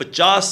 50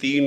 3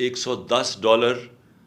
$110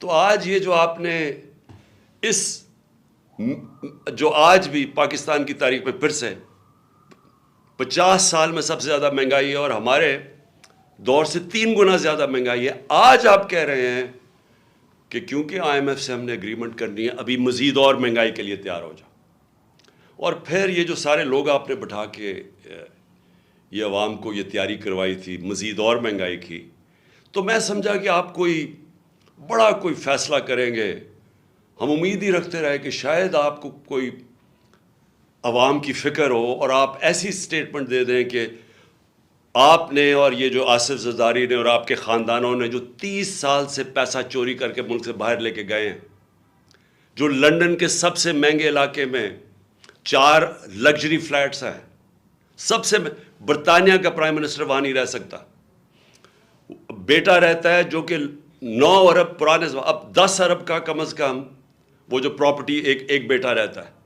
تو آج یہ جو آپ نے جو آج بھی پاکستان کی تاریخ میں پھر سے 50 سال میں سب سے زیادہ مہنگائی ہے اور ہمارے دور سے 3 گنا زیادہ مہنگائی ہے، آج آپ کہہ رہے ہیں کہ کیونکہ IMF سے ہم نے اگریمنٹ کرنی ہے ابھی مزید اور مہنگائی کے لیے تیار ہو جاؤ. اور پھر یہ جو سارے لوگ آپ نے بٹھا کے یہ عوام کو یہ تیاری کروائی تھی مزید اور مہنگائی کی، تو میں سمجھا کہ آپ کوئی بڑا کوئی فیصلہ کریں گے. ہم امید ہی رکھتے رہے کہ شاید آپ کو کوئی عوام کی فکر ہو اور آپ ایسی سٹیٹمنٹ دے دیں کہ آپ نے اور یہ جو آصف زرداری نے اور آپ کے خاندانوں نے جو 30 سال سے پیسہ چوری کر کے ملک سے باہر لے کے گئے ہیں، جو لنڈن کے سب سے مہنگے علاقے میں 4 لگژری فلیٹس ہیں، سب سے برطانیہ کا پرائم منسٹر وہاں نہیں رہ سکتا، بیٹا رہتا ہے جو کہ 9 ارب پرانے اب 10 ارب کا کم از کم وہ جو پراپرٹی ایک بیٹا رہتا ہے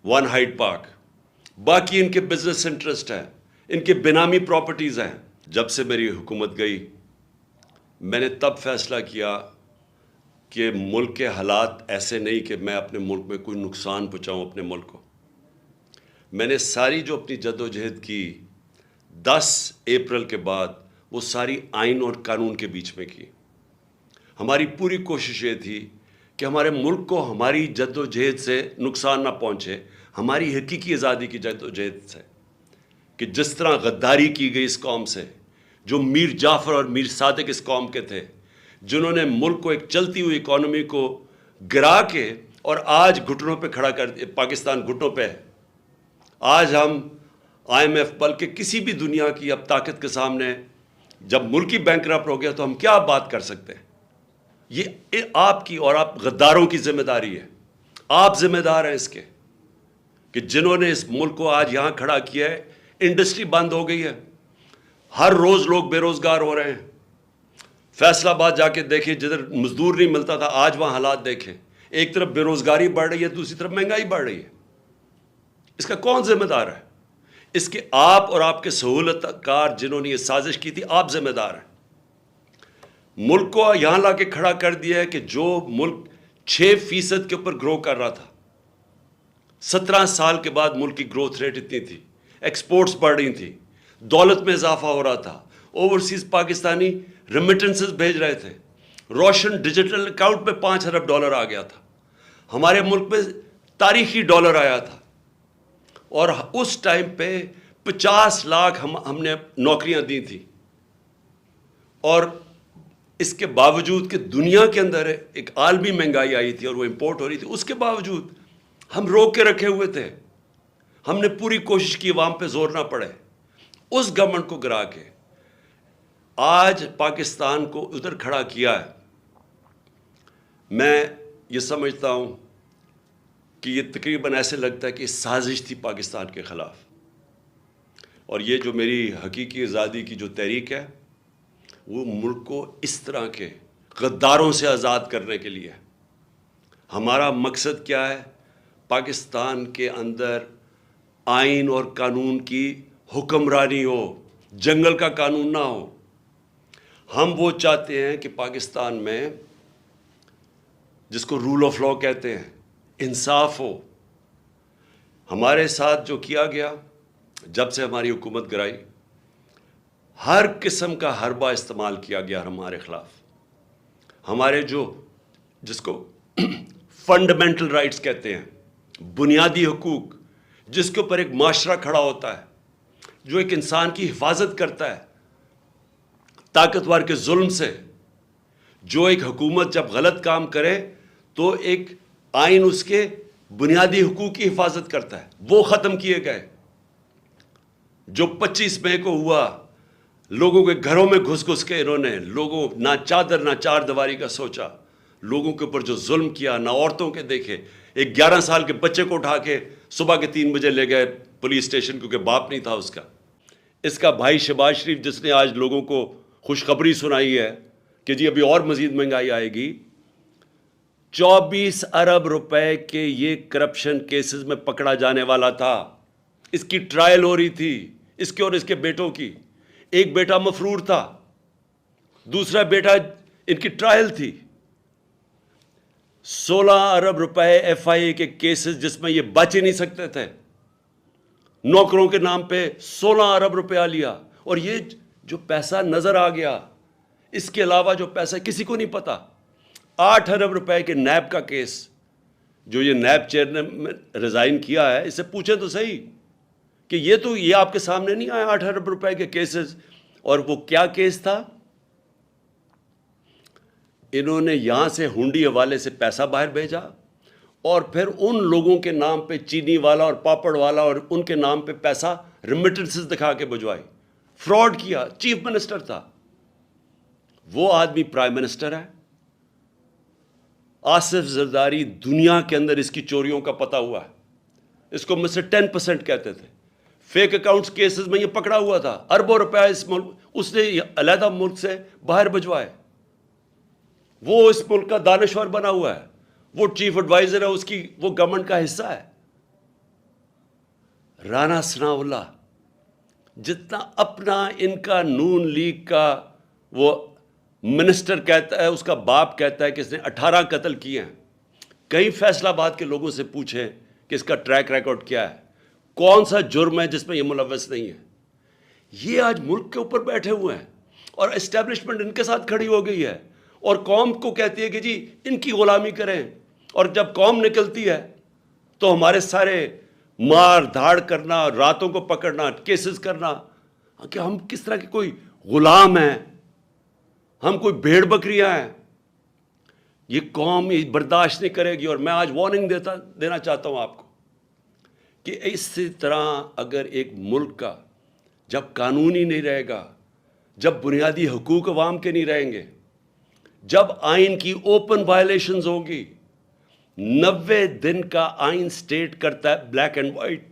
1 ہائیڈ پارک، باقی ان کے بزنس انٹرسٹ ہیں، ان کے بینامی پراپرٹیز ہیں. جب سے میری حکومت گئی میں نے تب فیصلہ کیا کہ ملک کے حالات ایسے نہیں کہ میں اپنے ملک میں کوئی نقصان پہنچاؤں اپنے ملک کو. میں نے ساری جو اپنی جد و جہد کی 10 اپریل کے بعد وہ ساری آئین اور قانون کے بیچ میں کی. ہماری پوری کوشش یہ تھی کہ ہمارے ملک کو ہماری جد و جہد سے نقصان نہ پہنچے، ہماری حقیقی آزادی کی جد و جہد سے. کہ جس طرح غداری کی گئی اس قوم سے، جو میر جعفر اور میر صادق اس قوم کے تھے، جنہوں نے ملک کو ایک چلتی ہوئی اکانومی کو گرا کے اور آج گھٹنوں پہ کھڑا کر دیا. پاکستان گھٹنوں پہ ہے. آج ہم IMF بلکہ کسی بھی دنیا کی اب طاقت کے سامنے جب ملک ہی بینک کرپٹ ہو گیا تو ہم کیا بات کر سکتے ہیں؟ یہ آپ کی اور آپ غداروں کی ذمہ داری ہے. آپ ذمہ دار ہیں اس کے کہ جنہوں نے اس ملک کو آج یہاں کھڑا کیا ہے. انڈسٹری بند ہو گئی ہے، ہر روز لوگ بے روزگار ہو رہے ہیں. فیصل آباد جا کے دیکھیں، جدھر مزدور نہیں ملتا تھا آج وہاں حالات دیکھیں. ایک طرف بے روزگاری بڑھ رہی ہے، دوسری طرف مہنگائی بڑھ رہی ہے. اس کا کون ذمہ دار ہے؟ اس کے آپ اور آپ کے سہولت کار جنہوں نے یہ سازش کی تھی، آپ ذمہ دار ہیں. ملک کو یہاں لا کے کھڑا کر دیا ہے کہ جو ملک 6% کے اوپر گرو کر رہا تھا، 17 سال کے بعد ملک کی گروتھ ریٹ اتنی تھی، ایکسپورٹس بڑھ رہی تھی، دولت میں اضافہ ہو رہا تھا، اوورسیز پاکستانی ریمیٹنسز بھیج رہے تھے، روشن ڈیجیٹل اکاؤنٹ میں $5 ارب آ گیا تھا، ہمارے ملک میں تاریخی ڈالر آیا تھا. اور اس ٹائم پہ 50 لاکھ ہم نے نوکریاں دی تھیں. اور اس کے باوجود کہ دنیا کے اندر ایک عالمی مہنگائی آئی تھی اور وہ امپورٹ ہو رہی تھی، اس کے باوجود ہم روک کے رکھے ہوئے تھے. ہم نے پوری کوشش کی عوام پہ زور نہ پڑے. اس گورنمنٹ کو گرا کے آج پاکستان کو ادھر کھڑا کیا ہے. میں یہ سمجھتا ہوں کہ یہ تقریباً ایسے لگتا ہے کہ سازش تھی پاکستان کے خلاف. اور یہ جو میری حقیقی آزادی کی جو تحریک ہے وہ ملک کو اس طرح کے غداروں سے آزاد کرنے کے لیے. ہمارا مقصد کیا ہے؟ پاکستان کے اندر آئین اور قانون کی حکمرانی ہو، جنگل کا قانون نہ ہو. ہم وہ چاہتے ہیں کہ پاکستان میں جس کو رول آف لا کہتے ہیں، انصاف ہو. ہمارے ساتھ جو کیا گیا جب سے ہماری حکومت گرائی، ہر قسم کا حربہ استعمال کیا گیا ہمارے خلاف. ہمارے جس کو فنڈامنٹل رائٹس کہتے ہیں، بنیادی حقوق، جس کے اوپر ایک معاشرہ کھڑا ہوتا ہے، جو ایک انسان کی حفاظت کرتا ہے طاقتور کے ظلم سے. جو ایک حکومت جب غلط کام کرے تو ایک آئین اس کے بنیادی حقوق کی حفاظت کرتا ہے، وہ ختم کیے گئے. جو 25 مئی کو ہوا، لوگوں کے گھروں میں گھس کے انہوں نے لوگوں نہ چادر نہ چار دیواری کا سوچا، لوگوں کے اوپر جو ظلم کیا، نہ عورتوں کے دیکھے. ایک 11 سال کے بچے کو اٹھا کے صبح کے 3 بجے لے گئے پولیس اسٹیشن کیونکہ باپ نہیں تھا اس کا. اس کا بھائی شہباز شریف جس نے آج لوگوں کو خوشخبری سنائی ہے کہ جی ابھی اور مزید مہنگائی آئے گی. 24 ارب روپے کے یہ کرپشن کیسز میں پکڑا جانے والا تھا. اس کی ٹرائل ہو رہی تھی، اس کے اور اس کے بیٹوں کی. ایک بیٹا مفرور تھا، دوسرا بیٹا ان کی ٹرائل تھی. 16 ارب روپے FIA کے کیسز جس میں یہ بچ ہی نہیں سکتے تھے، نوکروں کے نام پہ 16 ارب روپیہ لیا، اور یہ جو پیسہ نظر آ گیا، اس کے علاوہ جو پیسہ کسی کو نہیں پتا۔ 8 ارب روپے کے نیب کا کیس، جو یہ نیب چیئر نے ریزائن کیا ہے، اس سے پوچھیں تو صحیح کہ یہ آپ کے سامنے نہیں آیا 8 ارب روپے کے کیسز۔ اور وہ کیا کیس تھا؟ انہوں نے یہاں سے ہنڈی حوالے سے پیسہ باہر بھیجا، اور پھر ان لوگوں کے نام پہ، چینی والا اور پاپڑ والا اور ان کے نام پہ پیسہ ریمیٹنسز دکھا کے بھجوائی، فراڈ کیا۔ چیف منسٹر تھا وہ آدمی، پرائم منسٹر ہے۔ آصف زرداری دنیا کے اندر اس کی چوریوں کا پتہ ہوا ہے، اس کو مسٹر 10% کہتے تھے۔ فیک اکاؤنٹس کیسز میں یہ پکڑا ہوا تھا، اربوں روپے اس نے علیحدہ ملک سے باہر بھجوائے۔ وہ اس ملک کا دانشور بنا ہوا ہے، وہ چیف ایڈوائزر ہے، اس کی وہ گورنمنٹ کا حصہ ہے۔ رانا ثناء اللہ جتنا اپنا ان کا نون لیگ کا وہ منسٹر کہتا ہے، اس کا باپ کہتا ہے کہ اس نے 18 قتل کیے ہیں، کئی فیصلہ آباد کے لوگوں سے پوچھیں کہ اس کا ٹریک ریکارڈ کیا ہے، کون سا جرم ہے جس میں یہ ملوث نہیں ہے۔ یہ آج ملک کے اوپر بیٹھے ہوئے ہیں، اور اسٹیبلشمنٹ ان کے ساتھ کھڑی ہو گئی ہے، اور قوم کو کہتی ہے کہ جی ان کی غلامی کریں، اور جب قوم نکلتی ہے تو ہمارے سارے مار دھاڑ کرنا، راتوں کو پکڑنا، کیسز کرنا کہ ہم کس طرح کے کوئی غلام ہیں، ہم کوئی بھیڑ بکریاں ہیں۔ یہ قوم یہ برداشت نہیں کرے گی، اور میں آج وارننگ دینا چاہتا ہوں آپ کو کہ اسی طرح اگر ایک ملک کا جب قانون ہی نہیں رہے گا، جب بنیادی حقوق عوام کے نہیں رہیں گے، جب آئین کی اوپن وائلیشنز ہوگی، 90 دن کا آئین سٹیٹ کرتا ہے بلیک اینڈ وائٹ،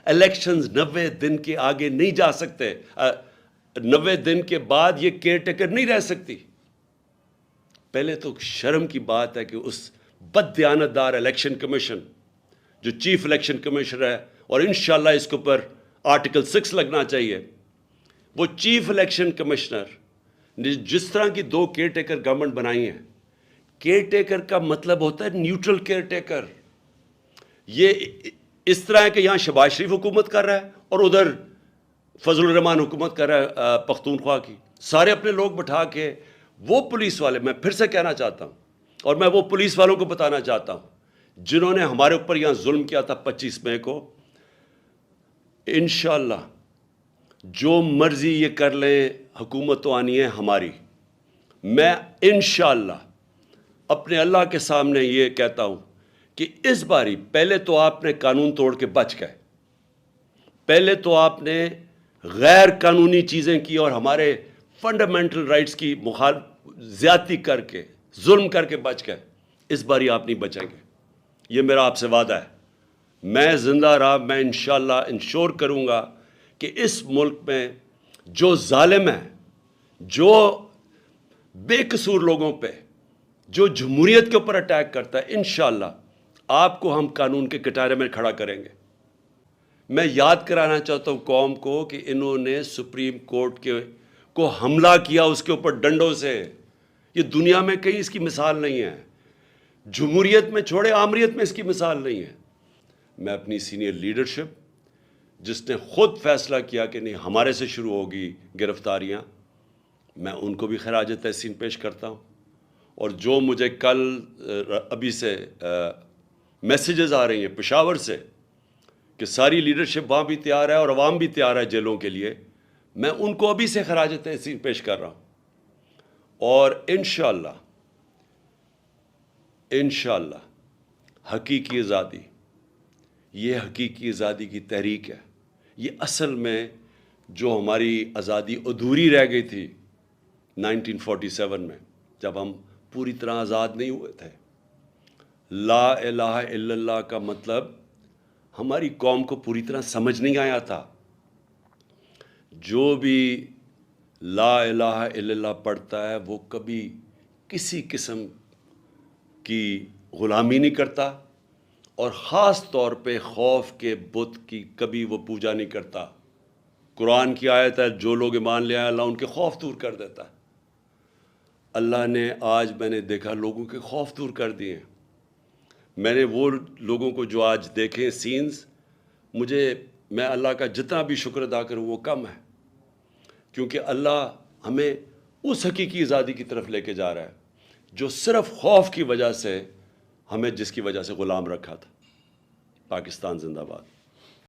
الیکشنز 90 دن کے آگے نہیں جا سکتے، 90 دن کے بعد یہ کیئر ٹیکر نہیں رہ سکتی۔ پہلے تو شرم کی بات ہے کہ اس بد دیانتدار الیکشن کمیشن جو چیف الیکشن کمیشنر ہے، اور انشاءاللہ اس کے اوپر آرٹیکل 6 لگنا چاہیے، وہ چیف الیکشن کمشنر نے جس طرح کی 2 کیئر ٹیکر گورنمنٹ بنائی ہیں، کیئر ٹیکر کا مطلب ہوتا ہے نیوٹرل کیئر ٹیکر۔ یہ اس طرح ہے کہ یہاں شہباز شریف حکومت کر رہا ہے اور ادھر فضل الرحمان حکومت کر رہا ہے پختونخوا کی، سارے اپنے لوگ بٹھا کے۔ وہ پولیس والے، میں پھر سے کہنا چاہتا ہوں، اور میں وہ پولیس والوں کو بتانا چاہتا ہوں جنہوں نے ہمارے اوپر یہاں ظلم کیا تھا 25 مئی کو، انشاءاللہ جو مرضی یہ کر لیں، حکومت تو آنی ہے ہماری۔ میں انشاءاللہ اپنے اللہ کے سامنے یہ کہتا ہوں کہ اس باری پہلے تو آپ نے قانون توڑ کے بچ گئے، پہلے تو آپ نے غیر قانونی چیزیں کی اور ہمارے فنڈامنٹل رائٹس کی زیادتی کر کے، ظلم کر کے بچ گئے۔ اس باری آپ نہیں بچیں گے، یہ میرا آپ سے وعدہ ہے۔ میں زندہ رہا، میں انشاءاللہ انشور کروں گا کہ اس ملک میں جو ظالم ہے، جو بے قصور لوگوں پہ، جو جمہوریت کے اوپر اٹیک کرتا ہے، انشاءاللہ آپ کو ہم قانون کے کٹارے میں کھڑا کریں گے۔ میں یاد کرانا چاہتا ہوں قوم کو کہ انہوں نے سپریم کورٹ کو حملہ کیا، اس کے اوپر ڈنڈوں سے۔ یہ دنیا میں کہیں اس کی مثال نہیں ہے، جمہوریت میں چھوڑے آمریت میں اس کی مثال نہیں ہے۔ میں اپنی سینئر لیڈرشپ جس نے خود فیصلہ کیا کہ نہیں ہمارے سے شروع ہوگی گرفتاریاں، میں ان کو بھی خراج تحسین پیش کرتا ہوں۔ اور جو مجھے کل ابھی سے میسیجز آ رہی ہیں پشاور سے کہ ساری لیڈرشپ وہاں بھی تیار ہے اور عوام بھی تیار ہے جیلوں کے لیے، میں ان کو ابھی سے خراج تحسین پیش کر رہا ہوں۔ اور انشاءاللہ حقیقی آزادی، یہ حقیقی آزادی کی تحریک ہے۔ یہ اصل میں جو ہماری آزادی ادھوری رہ گئی تھی 1947 میں، جب ہم پوری طرح آزاد نہیں ہوئے تھے۔ لا الہ الا اللہ کا مطلب ہماری قوم کو پوری طرح سمجھ نہیں آیا تھا۔ جو بھی لا الہ الا اللہ پڑھتا ہے وہ کبھی کسی قسم کی غلامی نہیں کرتا، اور خاص طور پہ خوف کے بت کی کبھی وہ پوجا نہیں کرتا۔ قرآن کی آیت ہے جو لوگ ایمان لے آئے اللہ ان کے خوف دور کر دیتا ہے۔ اللہ نے آج میں نے دیکھا لوگوں کے خوف دور کر دیے ہیں. میں نے وہ لوگوں کو جو آج دیکھیں سینز، میں اللہ کا جتنا بھی شکر ادا کروں وہ کم ہے، کیونکہ اللہ ہمیں اس حقیقی آزادی کی طرف لے کے جا رہا ہے جو صرف خوف کی وجہ سے ہمیں جس کی وجہ سے غلام رکھا تھا. پاکستان زندہ باد.